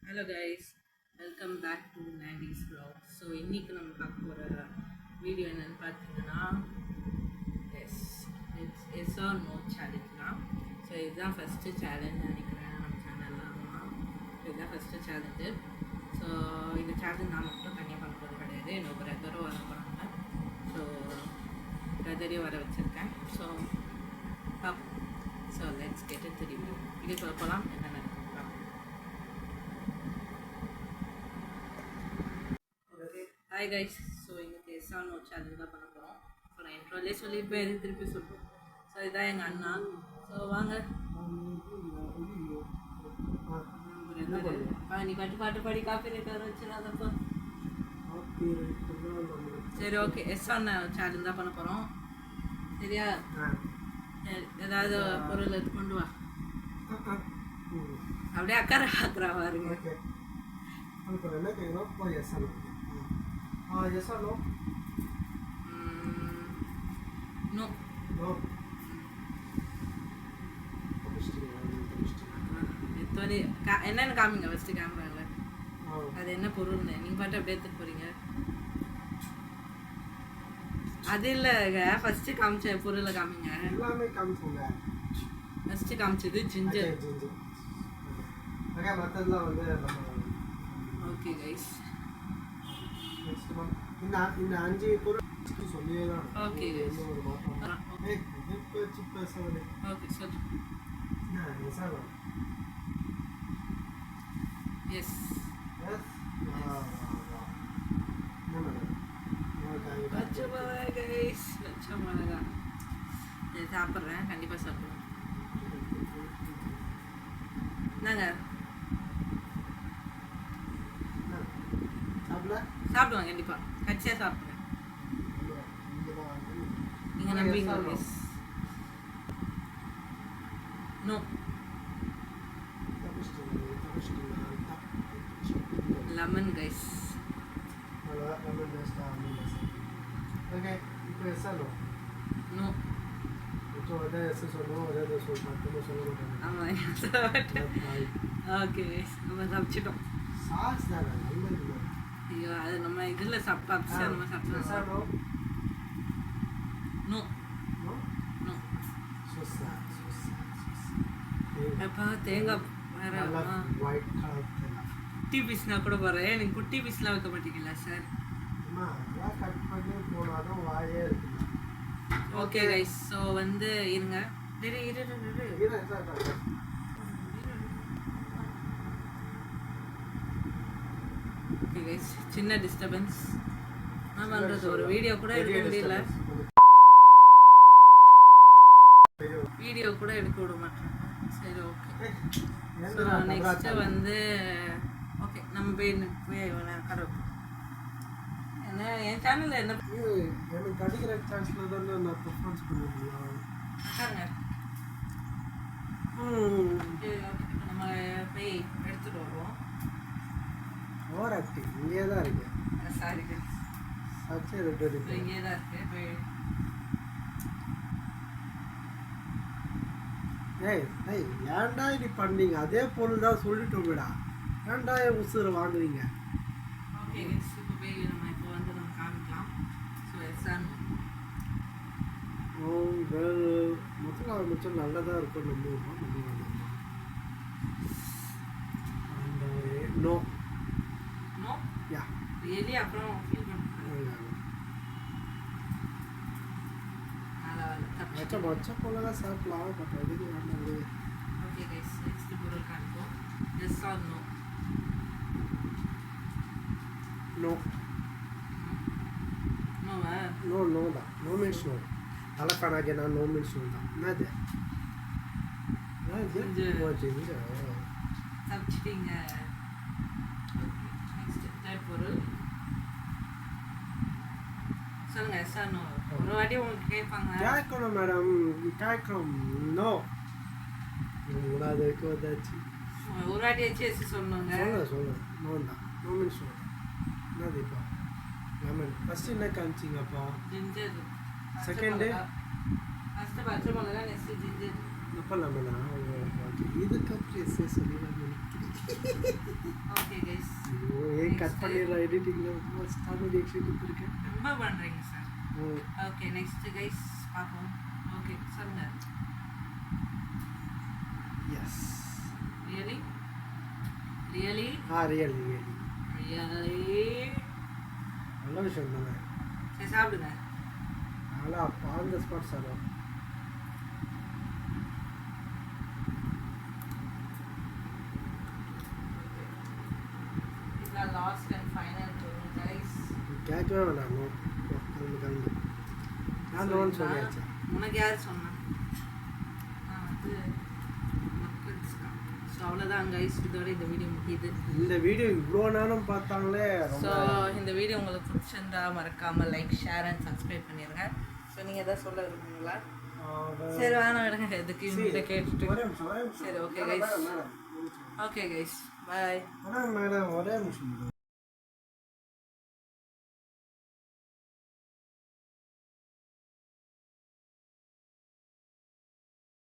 Hello guys, welcome back to Nandy's vlog. So இன்றைக்கி நம்ம பார்க்க போகிற வீடியோ என்னென்னு பார்த்தீங்கன்னா எஸ் ஆர் நோ சேலஞ்ச் தான். ஸோ இதுதான் ஃபஸ்ட்டு சேலஞ்ச் நினைக்கிறேன் நம்ம சேனல்லாம். இதுதான் ஃபஸ்ட்டு சேலஞ்சு. ஸோ இந்த சேலஞ்ச் நான் மட்டும் தனியாக பண்ண போகிறது கிடையாது, என்னோட பிரதரும் வர போகிறாங்க. ஸோ பிரதரையும் வர வச்சுருக்கேன். So so let's get it review. Video போகலாம். என்னென்ன ஹாய் கைஸ். ஸோ இன்றைக்கி எஸ்ஆர் நோ சேலஞ்ச் தான் பண்ண போகிறோம். ஸோ நான் இன்ட்ரோலே சொல்லியிருப்பேன், எது திருப்பி சொல்லுவோம். ஸோ இதான் எங்கள் அண்ணா. ஸோ வாங்க நீ பாட்டு பாடி காப்பி ரெக்கார்ட் வச்சுடாதப்போ. சரி ஓகே, எஸ்ஆர் சேலஞ்ச் தான் பண்ண போகிறோம். சரியா? ஏதாவது பொருள் எடுத்து கொண்டு வா. அப்படியே அக்கறை ஆக்குறா பாருங்க. என்ன கேட்கணும்? yes or no? No. No. என்னன்னு காமிங்க ஃபஸ்ட்டு கேமராவில். அது என்ன பொருள்னு நீங்கள் பாட்டு அப்படியே எடுத்துட்டு போகிறீங்க. அது இல்லைங்க, ஃபஸ்ட்டு காமிச்ச பொருளை காமிங்க. எல்லாமே காமிச்சுங்க. ஃபஸ்ட்டு காமிச்சது ஜிஞ்சர். ஓகே, மற்றதெல்லாம் வந்து ஓகே கைஸ். இந்த 5 பொருள் சொல்லியே தான். Okay guys. ஒரு மாற்றம். ஓகே சொல்லு. எஸ் பச்சை மிளகா கைஸ், பச்சை மிளகா. இது சாப்பிட்றேன், கண்டிப்பாக சாப்பிடுவேன். என்னங்க சாப்பிடுவேன், கண்டிப்பாக கட்சியாக சாப்பிடுவேன். நீங்கள் நம்புவீங்க guys? No. Lemon guys. Okay, இப்போ எஸ் ஆர் நோ? நோ. அதே எஸ் சொல்லணும், அதே சொல்ல மாட்டேன். ஆமாம். ஓகே கைஸ், நம்ம சாப்பிச்சிட்டோம். சாஸ் தானே நல்லது. ஐயோ, அது நம்ம இதில் சாப்பிட்டா நம்ம சாப்பிட்டோம். நோ. நோ. நோ. எப்போ தேங்காய் தேங்காய் வேறு ஒயிட் கலர் குட்டி பீஸ்னா கூட போகிறேன். நீங்கள் குட்டி பீஸ்லாம் வைக்க மாட்டீங்களா சார்? கட் பண்ணி போனாலும் வாயே இருக்குங்க. Okay guys. ஸோ வந்து இருங்க. ஓகே கைஸ், சின்ன டிஸ்டர்பன்ஸ். நான் பண்ணுறது ஒரு வீடியோ கூட எடுக்க முடியல. வீடியோ கூட எடுக்க விட மாட்டேன். சரி ஓகே. ஸோ நெக்ஸ்ட்டு வந்து ஓகே நம்ம போய் கடை என்ன என் சேனலில் என்ன எனக்கு கிடைக்கிற சான்ஸில் தானே நான் பர்ஃபார்மன்ஸ் பண்ண முடியும். அக்காங்க. நம்ம போய் எடுத்துகிட்டு வருவோம். ஓவர் ஆக்டிங் இங்கே தான் இருக்கு. சாரி சச்சே ரெண்டு இங்கே தான் இருக்கு. போய் ஏய் ஏன்டா இப்படி பண்ணீங்க? அதே பொருள் தான் சொல்லிட்டோம்டா, ஏன்டா என் உசுரை வாங்குவீங்க? ஓகே கைஸ், இப்போ போய் இப்போ வந்து நம்ம காமிக்கலாம். ஸோ எஸ்ஆர் மொத்தம் ஆரம்பிச்சோம் நல்லதாக இருக்கும். நம்புவோம். நோ. நோ. யா ரியலி அப்புறம் ஃபீல் பண்ணுறேன். மொச்ச போல தான் சாப்பிடலாம், பட் அதுக்கு வேண்டாம். ஓகே கைஸ், நெக்ஸ்ட் பொருள் காமிப்போம். Yes or no? நோ. நோவா? நோ தான். No means no. தலைக்கானாக நான் நோ மீன்ஸ் நோ தான். என்னது? சாப்பிச்சிட்டீங்க. ஓகே, நெக்ஸ்ட் தேர்ட் பொருள் சொல்லுங்க. Yes or no? ஒரு வாட்டி உங்களுக்கு கேட்பாங்க. கேட்கணும் மேடம், கேட்கணும். நோ. அது வரைக்கும் வந்தாச்சு. ஒரு வாட்டி வச்சு எஸ் சொன்னாங்க. சொல்ல நோ தான். நோ மீன்ஸ் நோ தான். என்னது இப்போ? லெமன். ஃபஸ்ட்டு என்ன காமிச்சிங்கப்பா? ஜிஞ்சர். செகண்டு ஃபஸ்ட்டு பச்சை மிளகா, நெக்ஸ்ட்டு ஜிஞ்சர். அப்போல்லாம் மேடம் இதுக்கப்புறம் எஸ்ஏ சொல்லிடலாம் ஓகே கைஸ், கட் பண்ணிடுறேன் எடிட்டிங்கில் ஸ்டார்ட் எக்ஸ்ட்ரீட் கொடுத்துருக்கேன். ரொம்ப பண்ணுறீங்க சார். ஓகே நெக்ஸ்ட்டு கைஸ் பார்ப்போம். ஓகே சொல்லுங்க. Yes really really really really நல்ல விஷயம் தானே. சரி சாப்பிடுங்க. அதனால் அப்போ ஆன் த ஸ்பாட் சாப்பிடும். இதுதான் last and final tour guys. கேட்கவே வேண்டாம். கிளம்பு நான் லோன் சொல்லியாச்சு. உனக்கு யார் சொன்னா? நான் வந்து ஸோ அவ்வளோதான் கைஸ், இதோட இந்த வீடியோ முடியுது. இந்த வீடியோ இவ்வளோ நேரம் பார்த்தாங்களே. ஸோ இந்த வீடியோ உங்களுக்கு பிடிச்சிருந்தா மறக்காமல் லைக் ஷேர் அண்ட் சப்ஸ்கிரைப் பண்ணிடுங்க. ஸோ நீங்கள் எதாவது சொல்ல விரும்புங்களா? சரி வேணாம் விடுங்க, எதுக்கு இவங்ககிட்ட கேட்டுட்டு. சரி okay guys, okay guys bye. Madam ஒரே நிமிஷம்.